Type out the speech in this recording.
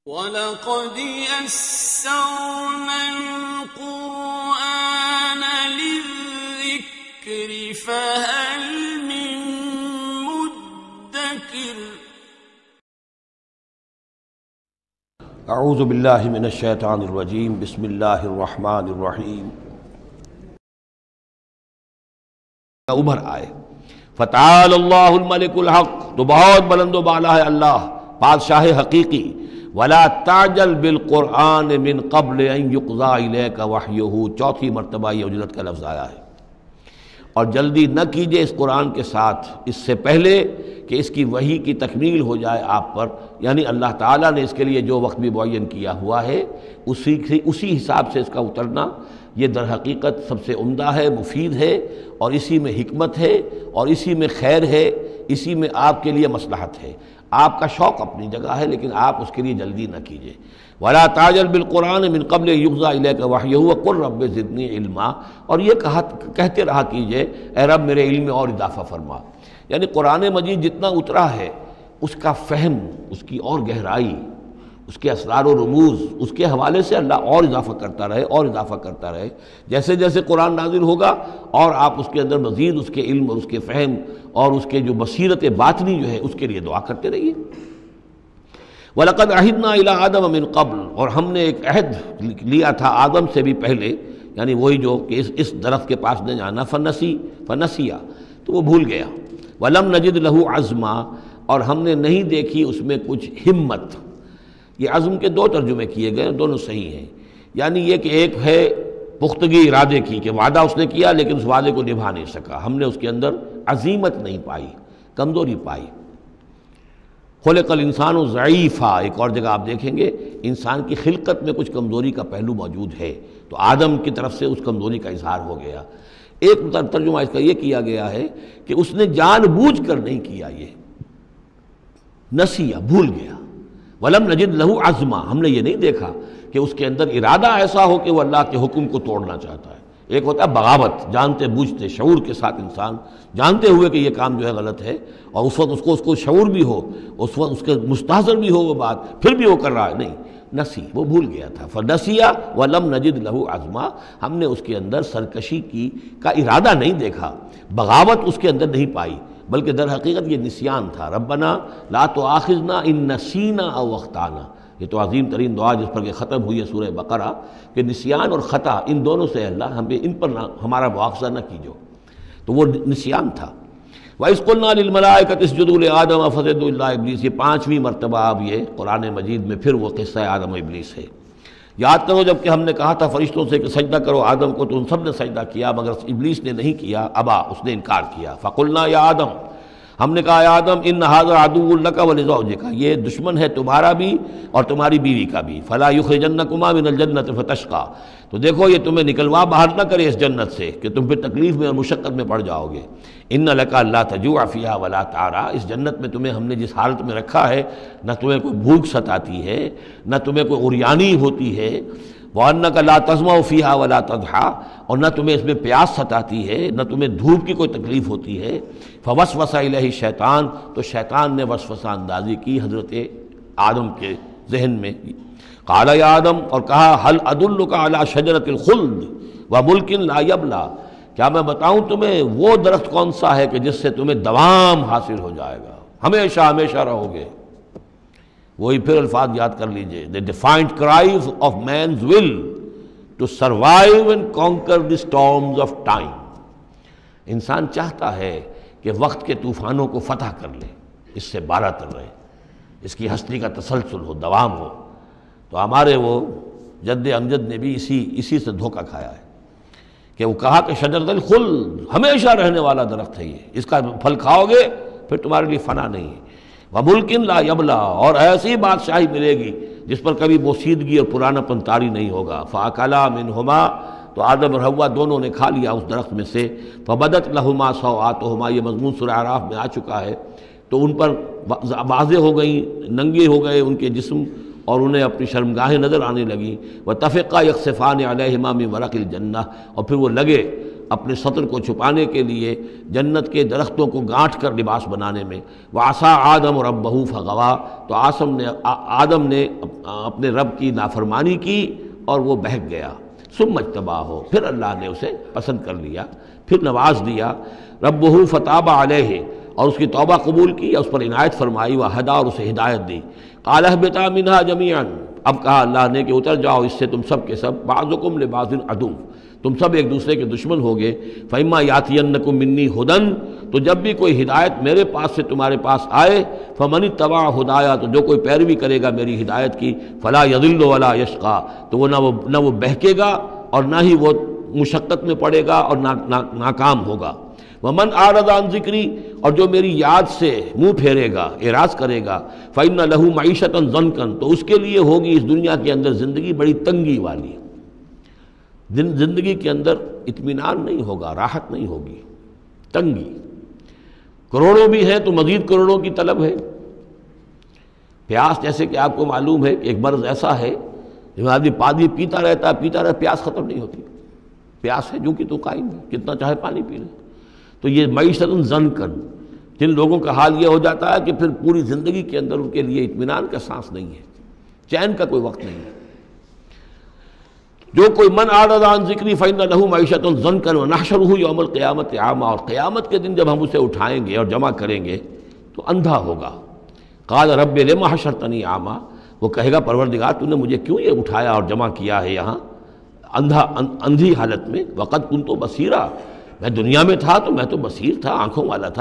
وَلَقَدْ يَسَّرْنَا الْقُرْآنَ لِلذِّكْرِ فَهَلْ مِن مُّدَّكِرٍ اعوذ باللہ من الشیطان الرجیم بسم اللہ الرحمن الرحیم ابھر آئے فتعال اللہ الملک الحق، تو بہت بلند و بالا ہے اللہ بادشاہ حقیقی. ولا تعجل بالقرآن من قبل ان یقضى الیک وحیہ، چوتھی مرتبہ یہ اجلت کا لفظ آیا ہے. اور جلدی نہ کیجئے اس قرآن کے ساتھ اس سے پہلے کہ اس کی وحی کی تکمیل ہو جائے آپ پر، یعنی اللہ تعالیٰ نے اس کے لیے جو وقت بھی معین کیا ہوا ہے اسی حساب سے اس کا اترنا یہ در حقیقت سب سے عمدہ ہے، مفید ہے، اور اسی میں حکمت ہے، اور اسی میں خیر ہے، اسی میں آپ کے لیے مصلحت ہے. آپ کا شوق اپنی جگہ ہے لیکن آپ اس کے لیے جلدی نہ کیجئے. وَلَا تَعْجَلْ بِالْقُرْآنِ مِن قَبْلِ أَن يُقْضَىٰ إِلَيْكَ وَحْيُهُ وَقُلْ رَبِّ زِدْنِي عِلْمًا، اور یہ کہتے رہا کیجئے اے رب میرے علم میں اور اضافہ فرما. یعنی قرآن مجید جتنا اترا ہے اس کا فہم، اس کی اور گہرائی، اس کے اسرار و رموز، اس کے حوالے سے اللہ اور اضافہ کرتا رہے اور اضافہ کرتا رہے. جیسے جیسے قرآن نازل ہوگا اور آپ اس کے اندر مزید اس کے علم اور اس کے فہم اور اس کے جو بصیرت باطنی جو ہے اس کے لیے دعا کرتے رہیے. وَلَقَدْ عَهِدْنَا إِلَىٰ آدَمَ مِن قَبْلُ، اور ہم نے ایک عہد لیا تھا آدم سے بھی پہلے، یعنی وہی جو کہ اس درخت کے پاس نہ جانا، فنسیا، تو وہ بھول گیا. وَلَمْ نَجِدْ لَهُ عَزْمًا، اور ہم نے نہیں دیکھی اس میں کچھ ہمت. یہ عزم کے دو ترجمے کیے گئے، دونوں صحیح ہیں. یعنی یہ کہ ایک ہے پختگی ارادے کی کہ وعدہ اس نے کیا لیکن اس وعدے کو نبھا نہیں سکا، ہم نے اس کے اندر عزیمت نہیں پائی، کمزوری پائی. خلق الانسان ضعیفا، ایک اور جگہ آپ دیکھیں گے انسان کی خلقت میں کچھ کمزوری کا پہلو موجود ہے، تو آدم کی طرف سے اس کمزوری کا اظہار ہو گیا. ایک ترجمہ اس کا یہ کیا گیا ہے کہ اس نے جان بوجھ کر نہیں کیا، یہ نسیہ، بھول گیا. وَلَمْ نَجِدْ لَهُ عَزْمًا، ہم نے یہ نہیں دیکھا کہ اس کے اندر ارادہ ایسا ہو کہ وہ اللہ کے حکم کو توڑنا چاہتا ہے. ایک ہوتا ہے بغاوت، جانتے بوجھتے شعور کے ساتھ انسان جانتے ہوئے کہ یہ کام جو ہے غلط ہے، اور اس وقت اس کو شعور بھی ہو، اس وقت اس کے مستحضر بھی ہو وہ بات، پھر بھی وہ کر رہا ہے. نہیں، نسی، وہ بھول گیا تھا. فنسیا وَلَمْ نَجِدْ لَهُ عَزْمًا، ہم نے اس کے اندر سرکشی کا ارادہ نہیں دیکھا، بغاوت اس کے اندر نہیں پائی، بلکہ در حقیقت یہ نسیان تھا. ربنا لا تؤاخذنا ان نسینا او اخطانا، یہ تو عظیم ترین دعا جس پر کہ ختم ہوئی ہے سورہ بقرہ، کہ نسیان اور خطا ان دونوں سے اللہ ہمیں ان پر ہمارا مواخذہ نہ کیجو. تو وہ نسیان تھا. وَإِذْ قُلْنَا لِلْمَلَائِكَةِ اسْجُدُوا لِآدَمَ فَسَجَدُوا إِلَّا إِبْلِيسَ، یہ پانچویں مرتبہ اب یہ قرآن مجید میں پھر وہ قصہ آدم و ابلیس ہے. یاد کرو جب کہ ہم نے کہا تھا فرشتوں سے کہ سجدہ کرو آدم کو، تو ان سب نے سجدہ کیا مگر ابلیس نے نہیں کیا، ابا، اس نے انکار کیا. فَقُلْنَا يَا آدَمَ، ہم نے کہا یا آدم ان ھذا عدو لک ولزوجک، یہ دشمن ہے تمہارا بھی اور تمہاری بیوی کا بھی. فلا یخرجنکما من الجنۃ فتشقى، تو دیکھو یہ تمہیں نکلوا باہر نہ کرے اس جنت سے کہ تم پھر تکلیف میں اور مشقت میں پڑ جاؤ گے. ان لک الا تجوع فیہا ولا تعرى، اس جنت میں تمہیں ہم نے جس حالت میں رکھا ہے نہ تمہیں کوئی بھوک ستاتی ہے نہ تمہیں کوئی عریانی ہوتی ہے. وَأَنَّكَ لَا تَظْمَأُ فِيهَا وَلَا تَضْحَىٰ، اور نہ تمہیں اس میں پیاس ستاتی ہے نہ تمہیں دھوپ کی کوئی تکلیف ہوتی ہے. فَوَسْوَسَ إِلَيْهِ الشَّيْطَانُ، تو شیطان نے وسوسہ اندازی کی حضرت آدم کے ذہن میں. قَالَ يَا آدم، اور کہا هَلْ أَدُلُّكَ عَلَىٰ شَجَرَةِ الْخُلْدِ وَمُلْكٍ لَا يَبْلَىٰ، کیا میں بتاؤں تمہیں وہ درخت کون سا ہے کہ جس سے تمہیں دوام حاصل ہو جائے گا، ہمیشہ ہمیشہ رہو گے. وہی پھر الفاظ یاد کر لیجئے، the defiant cries of man's will to survive and conquer the storms of time. انسان چاہتا ہے کہ وقت کے طوفانوں کو فتح کر لے، اس سے بارہ تر رہے، اس کی ہستی کا تسلسل ہو، دوام ہو. تو ہمارے وہ جد امجد نے بھی اسی سے دھوکہ کھایا ہے کہ وہ کہا کہ شجرۃ الخلد، ہمیشہ رہنے والا درخت ہے یہ، اس کا پھل کھاؤ گے پھر تمہارے لیے فنا نہیں ہے. وَمُلْكٍ لَا يَبْلَىٰ، اور ایسی بادشاہی ملے گی جس پر کبھی بوسیدگی اور پرانا پن طاری نہیں ہوگا. فَأَكَلَا مِنْهُمَا، تو آدم اور حوا دونوں نے کھا لیا اس درخت میں سے. فَبَدَتْ لَهُمَا سَوْآتُهُمَا، یہ مضمون سورہ اعراف میں آ چکا ہے. تو ان پر واضح ہو گئیں، ننگے ہو گئے ان کے جسم اور انہیں اپنی شرمگاہیں نظر آنے لگیں. وَتَفِقَّا يَخْصِفَانِ عَلَيْهِمَا مِنْ وَرَقِ الْجَنَّةِ، اور پھر وہ لگے اپنے سطر کو چھپانے کے لیے جنت کے درختوں کو گانٹھ کر لباس بنانے میں. وَعَصَىٰ آدَمُ رَبَّهُ فَغَوَىٰ، تو آدم نے اپنے رب کی نافرمانی کی اور وہ بہک گیا. ثم اجتباہ، پھر اللہ نے اسے پسند کر لیا، پھر نواز دیا. ربہ فتاب علیہ، اور اس کی توبہ قبول کی، اس پر عنایت فرمائی. وہدیٰ، اور اسے ہدایت دی. قال اہبطا منہا جمیعا، اب کہا اللہ نے کہ اتر جاؤ اس سے تم سب کے سب. بعضکم لبعض عدو، تم سب ایک دوسرے کے دشمن ہوگے. فإما یأتینکم منی ھدی، تو جب بھی کوئی ہدایت میرے پاس سے تمہارے پاس آئے، فمن اتبع ھدایا، تو جو کوئی پیروی کرے گا میری ہدایت کی، فلا یضل ولا یشقی، تو وہ نہ وہ بہکے گا اور نہ ہی وہ مشقت میں پڑے گا اور ناکام ہوگا. ومن اعرض عن ذکری، اور جو میری یاد سے منہ پھیرے گا، اعراض کرے گا، فإن له معیشۃ ضنکا، تو اس کے لیے ہوگی اس دنیا کے اندر زندگی بڑی تنگی والی. زندگی کے اندر اطمینان نہیں ہوگا، راحت نہیں ہوگی، تنگی. کروڑوں بھی ہیں تو مزید کروڑوں کی طلب ہے. پیاس، جیسے کہ آپ کو معلوم ہے کہ ایک مرض ایسا ہے جو آدمی پانی پیتا رہتا ہے، پیاس ختم نہیں ہوتی. پیاس ہے جو کہ تو قائم ہے، کتنا چاہے پانی پی لے. تو یہ معیشت ضنکن، جن لوگوں کا حال یہ ہو جاتا ہے کہ پھر پوری زندگی کے اندر ان کے لیے اطمینان کا سانس نہیں ہے، چین کا کوئی وقت نہیں ہے. جو کوئی من اعرض عن ذکری فإن له معیشۃ ضنکا ونحشرہ یوم القیامۃ اعمی، اور قیامت کے دن جب ہم اسے اٹھائیں گے اور جمع کریں گے تو اندھا ہوگا. قال رب لم حشرتنی اعمی، وہ کہے گا پروردگار تو نے مجھے کیوں یہ اٹھایا اور جمع کیا ہے یہاں اندھی حالت میں. وقد کنت بصیرا، میں دنیا میں تھا تو میں تو بصیر تھا، آنکھوں والا تھا.